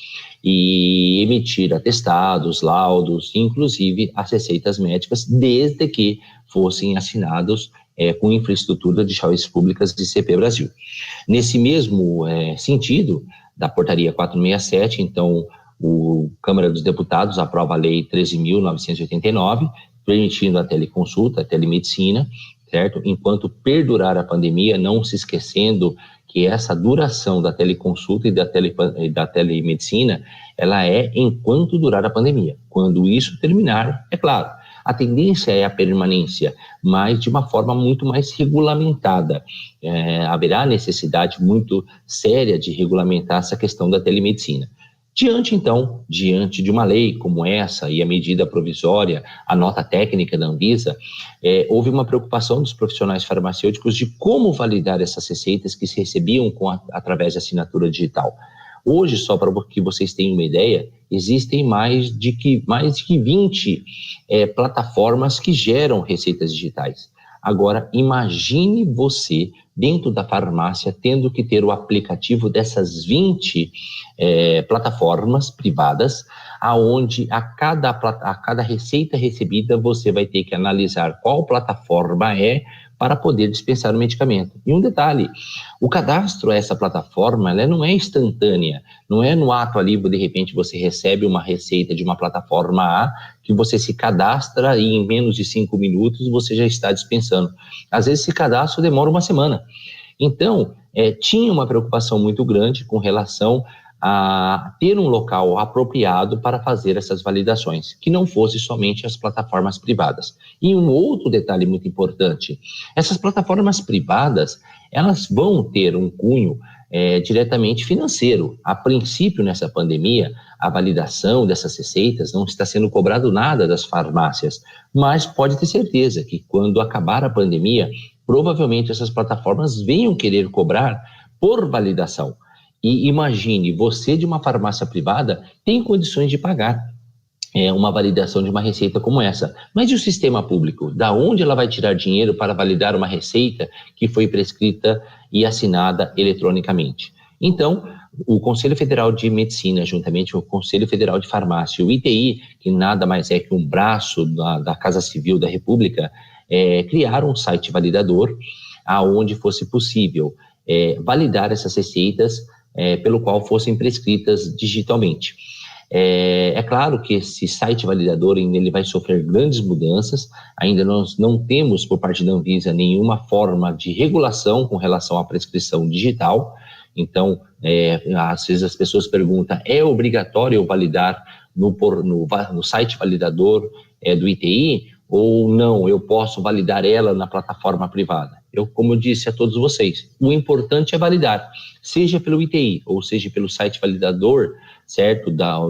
e emitir atestados, laudos, inclusive as receitas médicas, desde que fossem assinados com infraestrutura de chaves públicas de CP Brasil. Nesse mesmo sentido, da portaria 467, então, o Câmara dos Deputados aprova a Lei 13.989, permitindo a teleconsulta, a telemedicina, certo? Enquanto perdurar a pandemia, não se esquecendo que essa duração da teleconsulta e da telemedicina, ela é enquanto durar a pandemia. Quando isso terminar, é claro, a tendência é a permanência, mas de uma forma muito mais regulamentada. Haverá necessidade muito séria de regulamentar essa questão da telemedicina. Diante de uma lei como essa e a medida provisória, a nota técnica da Anvisa, houve uma preocupação dos profissionais farmacêuticos de como validar essas receitas que se recebiam através de assinatura digital. Hoje, só para que vocês tenham uma ideia, existem mais de 20 plataformas que geram receitas digitais. Agora, imagine você, dentro da farmácia, tendo que ter o aplicativo dessas 20 plataformas privadas, aonde a cada receita recebida você vai ter que analisar qual plataforma para poder dispensar o medicamento. E um detalhe, o cadastro a essa plataforma, ela não é instantânea, não é no ato ali, de repente você recebe uma receita de uma plataforma A, que você se cadastra e em menos de 5 minutos você já está dispensando. Às vezes esse cadastro demora uma semana. Então, tinha uma preocupação muito grande com relação a ter um local apropriado para fazer essas validações, que não fosse somente as plataformas privadas. E um outro detalhe muito importante, essas plataformas privadas, elas vão ter um cunho diretamente financeiro. A princípio, nessa pandemia, a validação dessas receitas não está sendo cobrado nada das farmácias, mas pode ter certeza que quando acabar a pandemia, provavelmente essas plataformas venham querer cobrar por validação. E imagine, você de uma farmácia privada tem condições de pagar uma validação de uma receita como essa. Mas e o sistema público? Da onde ela vai tirar dinheiro para validar uma receita que foi prescrita e assinada eletronicamente? Então, o Conselho Federal de Medicina, juntamente com o Conselho Federal de Farmácia, o ITI, que nada mais é que um braço da Casa Civil da República, criaram um site validador aonde fosse possível validar essas receitas pelo qual fossem prescritas digitalmente. É claro que esse site validador ele vai sofrer grandes mudanças, ainda nós não temos por parte da Anvisa nenhuma forma de regulação com relação à prescrição digital, então às vezes as pessoas perguntam, é obrigatório eu validar no site validador do ITI ou não, eu posso validar ela na plataforma privada? Como eu disse a todos vocês, o importante é validar, seja pelo ITI ou seja pelo site validador, certo, da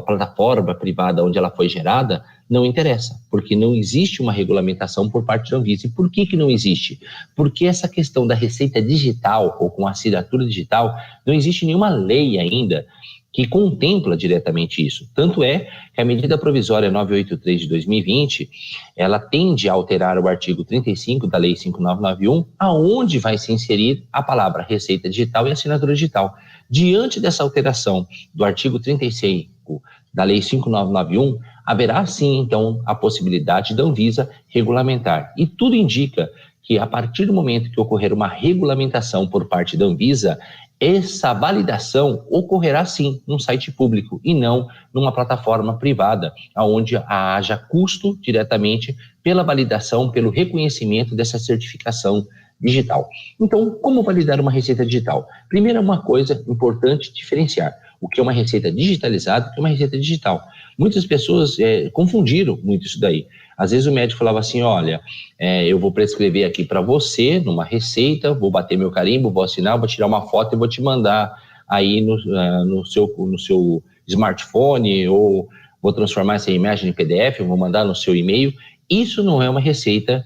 plataforma privada onde ela foi gerada, não interessa, porque não existe uma regulamentação por parte da Anvisa. E por que não existe? Porque essa questão da receita digital ou com assinatura digital, não existe nenhuma lei ainda que contempla diretamente isso. Tanto é que a medida provisória 983 de 2020, ela tende a alterar o artigo 35 da Lei 5991, aonde vai se inserir a palavra receita digital e assinatura digital. Diante dessa alteração do artigo 35 da Lei 5991, haverá sim, então, a possibilidade da Anvisa regulamentar. E tudo indica que a partir do momento que ocorrer uma regulamentação por parte da Anvisa, essa validação ocorrerá sim num site público e não numa plataforma privada, onde haja custo diretamente pela validação, pelo reconhecimento dessa certificação digital. Então, como validar uma receita digital? Primeiro, uma coisa importante diferenciar o que é uma receita digitalizada e o que é uma receita digital. Muitas pessoas confundiram muito isso daí. Às vezes o médico falava assim, olha, eu vou prescrever aqui para você, numa receita, vou bater meu carimbo, vou assinar, vou tirar uma foto e vou te mandar aí no seu smartphone, ou vou transformar essa imagem em PDF, vou mandar no seu e-mail. Isso não é uma receita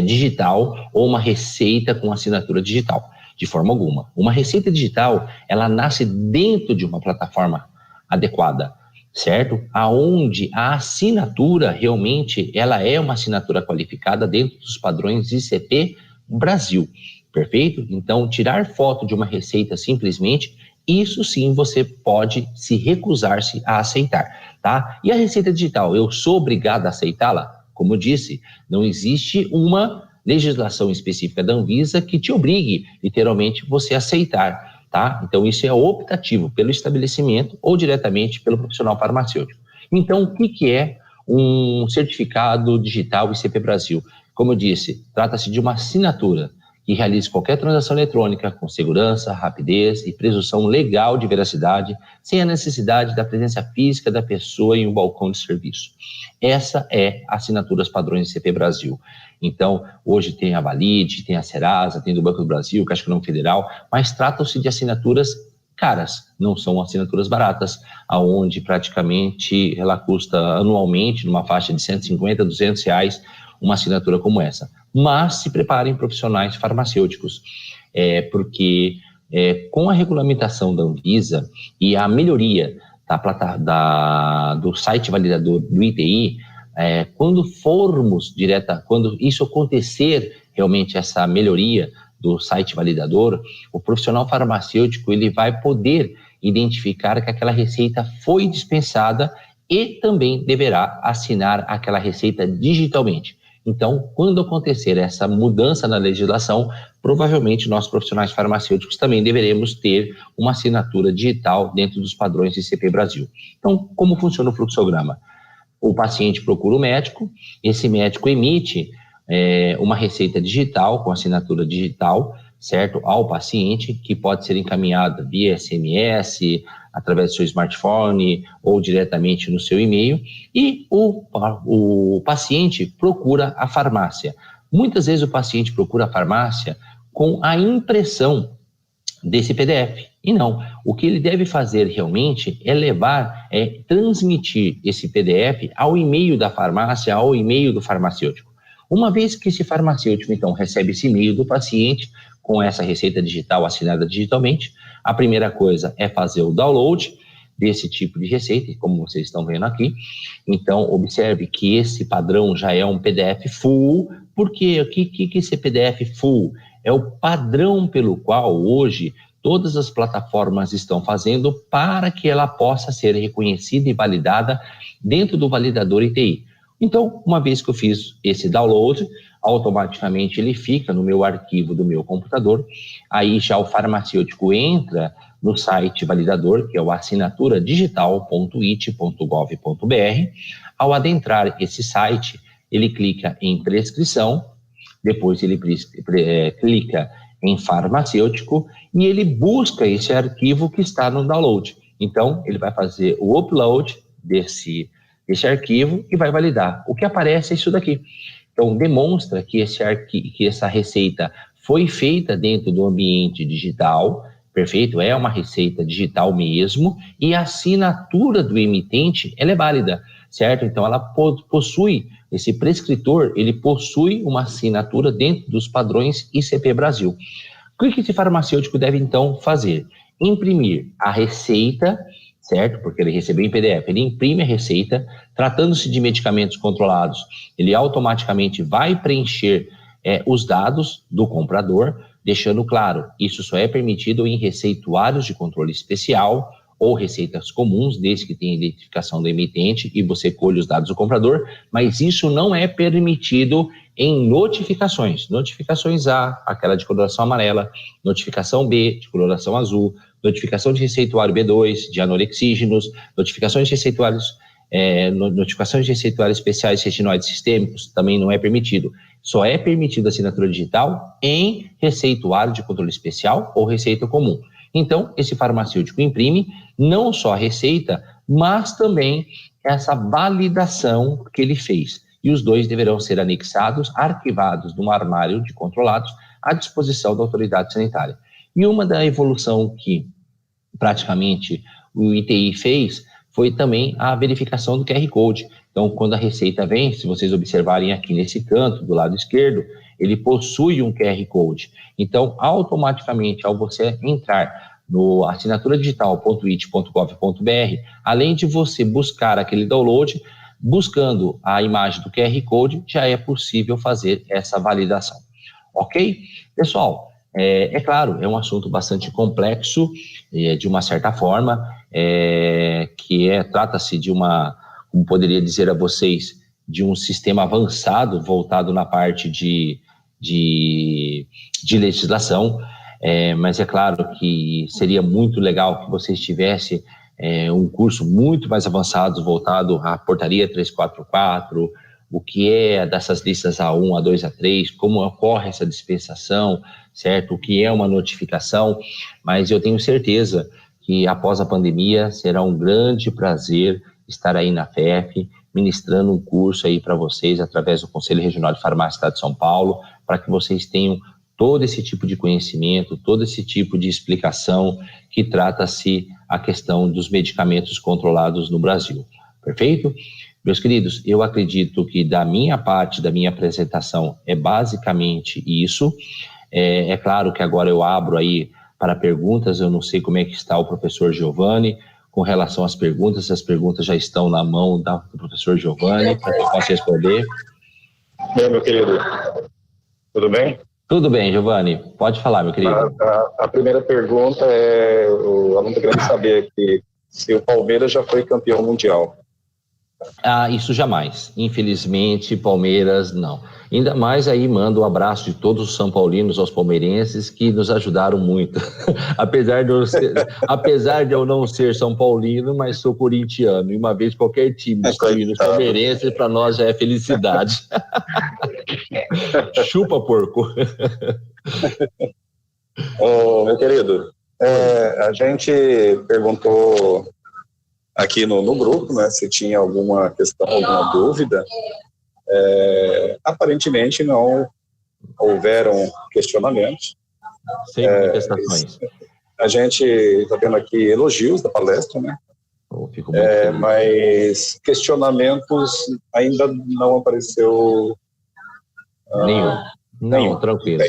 digital ou uma receita com assinatura digital, de forma alguma. Uma receita digital, ela nasce dentro de uma plataforma adequada. certo? Aonde a assinatura realmente ela é uma assinatura qualificada dentro dos padrões ICP Brasil, perfeito? Então, tirar foto de uma receita simplesmente, isso sim você pode se recusar-se a aceitar, tá? E a receita digital, eu sou obrigado a aceitá-la? Como eu disse, não existe uma legislação específica da Anvisa que te obrigue, literalmente, você a aceitar. Tá? Então, isso é optativo pelo estabelecimento ou diretamente pelo profissional farmacêutico. Então, o que é um certificado digital ICP Brasil? Como eu disse, trata-se de uma assinatura que realize qualquer transação eletrônica com segurança, rapidez e presunção legal de veracidade, sem a necessidade da presença física da pessoa em um balcão de serviço. Essa é a assinaturas padrões ICP Brasil. Então, hoje tem a Valide, tem a Serasa, tem do Banco do Brasil, Caixa Econômica Federal, mas tratam-se de assinaturas caras, não são assinaturas baratas, aonde praticamente ela custa anualmente, numa faixa de 150, 200 reais, uma assinatura como essa. Mas se preparem profissionais farmacêuticos, porque com a regulamentação da Anvisa e a melhoria do site validador do ITI, quando isso acontecer realmente essa melhoria do site validador, o profissional farmacêutico ele vai poder identificar que aquela receita foi dispensada e também deverá assinar aquela receita digitalmente. Então, quando acontecer essa mudança na legislação, provavelmente nós profissionais farmacêuticos também deveremos ter uma assinatura digital dentro dos padrões ICP Brasil. Então, como funciona o fluxograma? O paciente procura o médico, esse médico emite uma receita digital, com assinatura digital, certo? Ao paciente, que pode ser encaminhada via SMS, através do seu smartphone ou diretamente no seu e-mail, e o paciente procura a farmácia. Muitas vezes o paciente procura a farmácia com a impressão desse PDF. E não, o que ele deve fazer realmente é transmitir esse PDF ao e-mail da farmácia, ao e-mail do farmacêutico. Uma vez que esse farmacêutico, então, recebe esse e-mail do paciente com essa receita digital assinada digitalmente, a primeira coisa é fazer o download desse tipo de receita, como vocês estão vendo aqui. Então, observe que esse padrão já é um PDF full. Por quê? O que esse PDF full? É o padrão pelo qual hoje todas as plataformas estão fazendo para que ela possa ser reconhecida e validada dentro do validador ITI. Então, uma vez que eu fiz esse download, automaticamente ele fica no meu arquivo do meu computador. Aí já o farmacêutico entra no site validador, que é o assinaturadigital.it.gov.br. Ao adentrar esse site, ele clica em prescrição, depois ele clica em farmacêutico e ele busca esse arquivo que está no download. Então, ele vai fazer o upload desse arquivo e vai validar. O que aparece é isso daqui. Então, demonstra que essa receita foi feita dentro do ambiente digital, perfeito? É uma receita digital mesmo, e a assinatura do emitente, ela é válida, certo? Então, ela possui, esse prescritor, ele possui uma assinatura dentro dos padrões ICP Brasil. O que esse farmacêutico deve, então, fazer? Imprimir a receita, certo? Porque ele recebeu em PDF, ele imprime a receita. Tratando-se de medicamentos controlados, ele automaticamente vai preencher os dados do comprador, deixando claro, isso só é permitido em receituários de controle especial ou receitas comuns, desde que tenha identificação do emitente e você colhe os dados do comprador, mas isso não é permitido em notificações. Notificações A, aquela de coloração amarela, notificação B, de coloração azul, notificação de receituário B2, de anorexígenos, notificações de receituários especiais retinoides sistêmicos, também não é permitido. Só é permitido a assinatura digital em receituário de controle especial ou receita comum. Então, esse farmacêutico imprime não só a receita, mas também essa validação que ele fez. E os dois deverão ser anexados, arquivados num armário de controlados à disposição da autoridade sanitária. E uma da evolução que praticamente o ITI fez foi também a verificação do QR Code. Então, quando a receita vem, se vocês observarem aqui nesse canto, do lado esquerdo, ele possui um QR Code. Então, automaticamente, ao você entrar no assinaturadigital.it.gov.br, além de você buscar aquele download, buscando a imagem do QR Code, já é possível fazer essa validação. Ok? Pessoal, é claro, é um assunto bastante complexo, de uma certa forma, trata-se de como poderia dizer a vocês, de um sistema avançado voltado na parte de legislação, mas é claro que seria muito legal que vocês tivessem um curso muito mais avançado voltado à portaria 344, o que é dessas listas A1, A2, A3, como ocorre essa dispensação, certo? O que é uma notificação, mas eu tenho certeza que após a pandemia será um grande prazer estar aí na FEF, ministrando um curso aí para vocês através do Conselho Regional de Farmácia do Estado de São Paulo, para que vocês tenham todo esse tipo de conhecimento, todo esse tipo de explicação que trata-se a questão dos medicamentos controlados no Brasil. Perfeito? Meus queridos, eu acredito que da minha parte, da minha apresentação, é basicamente isso. É claro que agora eu abro aí para perguntas, eu não sei como é que está o professor Giovanni com relação às perguntas, as perguntas já estão na mão do professor Giovanni, para que eu possa responder. Meu querido, tudo bem? Tudo bem, Giovanni, pode falar, meu querido. A primeira pergunta o aluno querendo saber aqui, se o Palmeiras já foi campeão mundial. Isso jamais. Infelizmente, Palmeiras não. Ainda mais aí mando um abraço de todos os São Paulinos aos palmeirenses que nos ajudaram muito. apesar de eu não ser São Paulino, mas sou corintiano. E uma vez qualquer time dos times palmeirenses, para nós já é felicidade. Chupa, porco. Meu querido, a gente perguntou aqui no grupo, né, se tinha alguma questão, alguma dúvida. Aparentemente não houveram questionamentos. Sem manifestações. A gente está tendo aqui elogios da palestra, né? Fico muito feliz. Mas questionamentos ainda não apareceu. Nenhum. Não, tranquilo.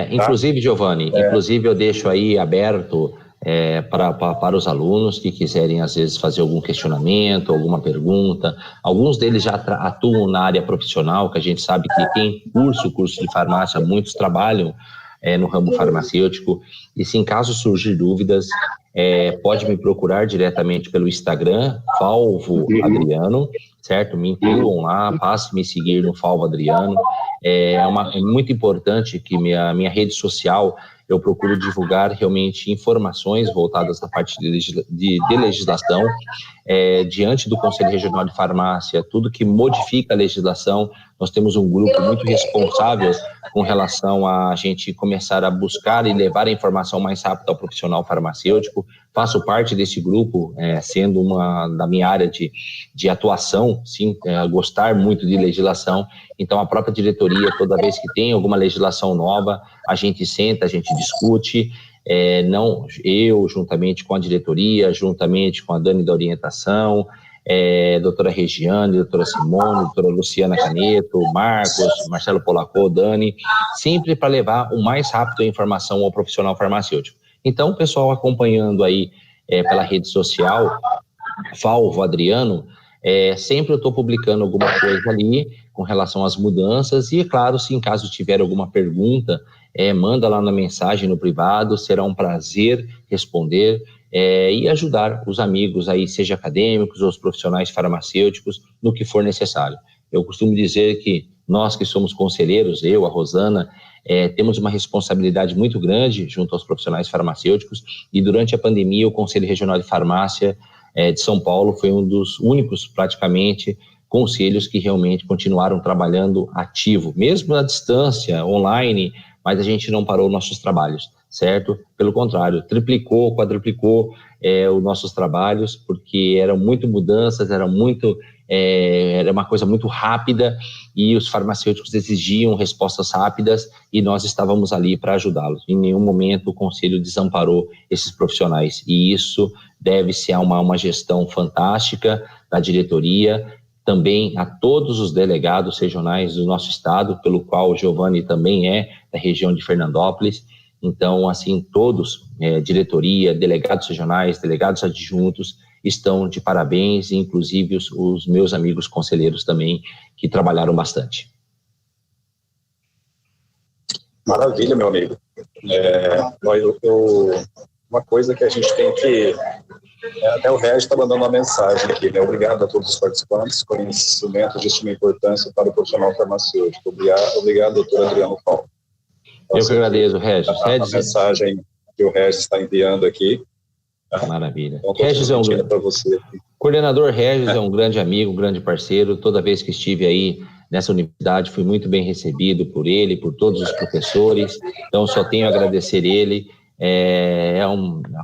Inclusive, Giovanni, inclusive eu deixo aí aberto para os alunos que quiserem, às vezes, fazer algum questionamento, alguma pergunta. Alguns deles já atuam na área profissional, que a gente sabe que tem curso de farmácia, muitos trabalham no ramo farmacêutico. E se em caso surgir dúvidas, pode me procurar diretamente pelo Instagram, Falvo Adriano, certo? Me incluam lá, passe a me seguir no Falvo Adriano. É muito importante que minha rede social, eu procuro divulgar realmente informações voltadas à parte de legislação, diante do Conselho Regional de Farmácia, tudo que modifica a legislação. Nós temos um grupo muito responsável com relação a gente começar a buscar e levar a informação mais rápido ao profissional farmacêutico. Faço parte desse grupo, sendo uma da minha área de atuação, sim, gostar muito de legislação. Então, a própria diretoria, toda vez que tem alguma legislação nova, a gente senta, a gente discute, eu, juntamente com a diretoria, juntamente com a Dani da orientação, doutora Regiane, doutora Simone, doutora Luciana Caneto, Marcos, Marcelo Polacô, Dani, sempre para levar o mais rápido a informação ao profissional farmacêutico. Então, o pessoal acompanhando aí pela rede social, Falvo Adriano, sempre eu estou publicando alguma coisa ali com relação às mudanças e, é claro, se em caso tiver alguma pergunta, manda lá na mensagem no privado, será um prazer responder e ajudar os amigos aí, seja acadêmicos ou os profissionais farmacêuticos, no que for necessário. Eu costumo dizer que nós que somos conselheiros, eu, a Rosana, temos uma responsabilidade muito grande junto aos profissionais farmacêuticos e durante a pandemia o Conselho Regional de Farmácia de São Paulo foi um dos únicos, praticamente, conselhos que realmente continuaram trabalhando ativo, mesmo à distância, online, mas a gente não parou nossos trabalhos, certo? Pelo contrário, triplicou, quadruplicou os nossos trabalhos, porque eram muito mudanças, era uma coisa muito rápida e os farmacêuticos exigiam respostas rápidas e nós estávamos ali para ajudá-los. Em nenhum momento o Conselho desamparou esses profissionais e isso deve-se a uma gestão fantástica da diretoria, também a todos os delegados regionais do nosso estado, pelo qual o Giovanni também da região de Fernandópolis, Então, assim, todos, diretoria, delegados regionais, delegados adjuntos, estão de parabéns, inclusive os meus amigos conselheiros também, que trabalharam bastante. Maravilha, meu amigo. Uma coisa que a gente tem que... até o Regis está mandando uma mensagem aqui, né? Obrigado a todos os participantes, conhecimento de suma importância para o profissional farmacêutico. Obrigado, doutor Adriano Paulo. Eu que agradeço, Regis. A mensagem que o Regis está enviando aqui. Maravilha. Então, Regis é um para você. Coordenador Regis é um grande amigo, um grande parceiro. Toda vez que estive aí nessa universidade, fui muito bem recebido por ele, por todos os professores. Então, só tenho a agradecer ele.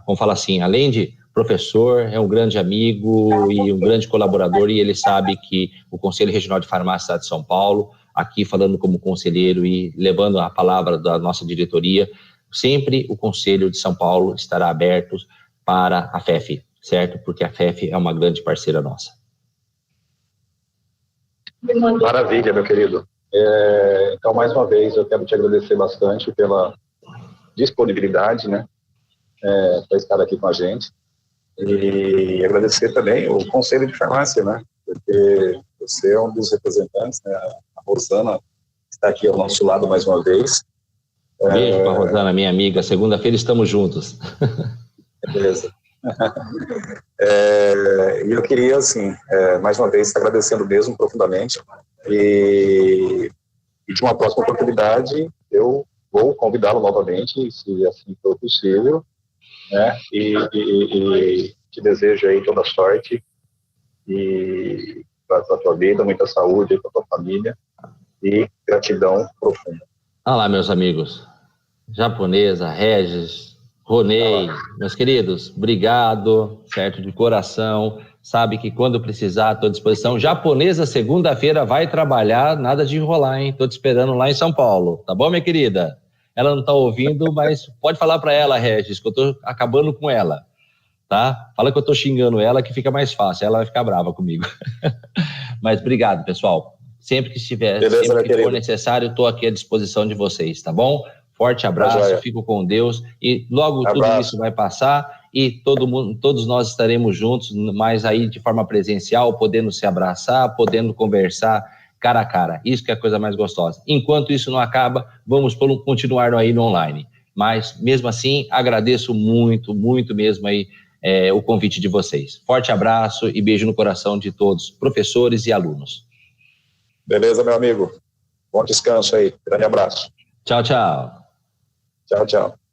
Vamos falar assim, além de professor, é um grande amigo e um grande colaborador, e ele sabe que o Conselho Regional de Farmácia de São Paulo, aqui falando como conselheiro e levando a palavra da nossa diretoria, sempre o Conselho de São Paulo estará aberto para a FEF, certo? Porque a FEF é uma grande parceira nossa. Maravilha, meu querido. Então, mais uma vez, eu quero te agradecer bastante pela disponibilidade, né, para estar aqui com a gente. E agradecer também o Conselho de Farmácia, né, porque você é um dos representantes, né, a Rosana está aqui ao nosso lado mais uma vez. Beijo para a Rosana, minha amiga, segunda-feira estamos juntos. Beleza. E eu queria, assim, mais uma vez, agradecendo mesmo profundamente, e de uma próxima oportunidade eu vou convidá-lo novamente, se assim for possível, né, e te desejo aí toda sorte e para a tua vida, muita saúde para a tua família e gratidão profunda. Olá, meus amigos, Japonesa, Regis, Ronei, meus queridos, obrigado, certo, de coração, sabe que quando precisar, estou à disposição. Japonesa, segunda-feira vai trabalhar, nada de enrolar, hein, estou te esperando lá em São Paulo, tá bom, minha querida? Ela não está ouvindo, mas pode falar para ela, Regis, que eu estou acabando com ela, tá? Fala que eu estou xingando ela, que fica mais fácil, ela vai ficar brava comigo. Mas obrigado, pessoal. Sempre que estiver, beleza, sempre que for necessário, estou aqui à disposição de vocês, tá bom? Forte abraço, fico com Deus e logo tudo isso vai passar e todos nós estaremos juntos, mas aí de forma presencial, podendo se abraçar, podendo conversar cara a cara. Isso que é a coisa mais gostosa. Enquanto isso não acaba, vamos continuar aí no online. Mas, mesmo assim, agradeço muito, muito mesmo aí o convite de vocês. Forte abraço e beijo no coração de todos, professores e alunos. Beleza, meu amigo. Bom descanso aí. Grande abraço. Tchau, tchau. Tchau, tchau.